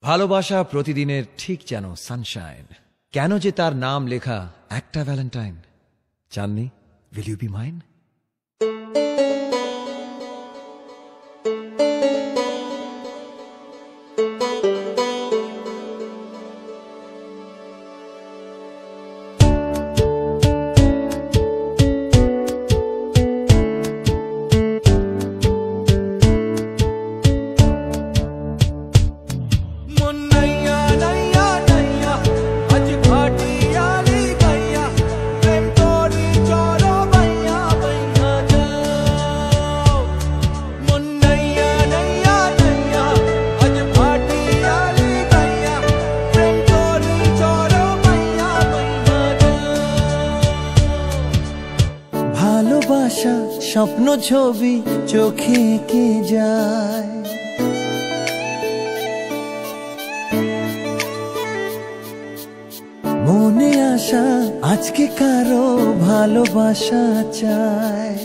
ভালোবাসা প্রতিদিনের ঠিক যেন সানশাইন, কেন যে তার নাম লেখা একটা Valentine. Chandni, will you be mine? ভালোবাসা স্বপ্ন ছবি চোখে এঁকে যায়, মনে আসা আজকে কারো ভালোবাসা চায়।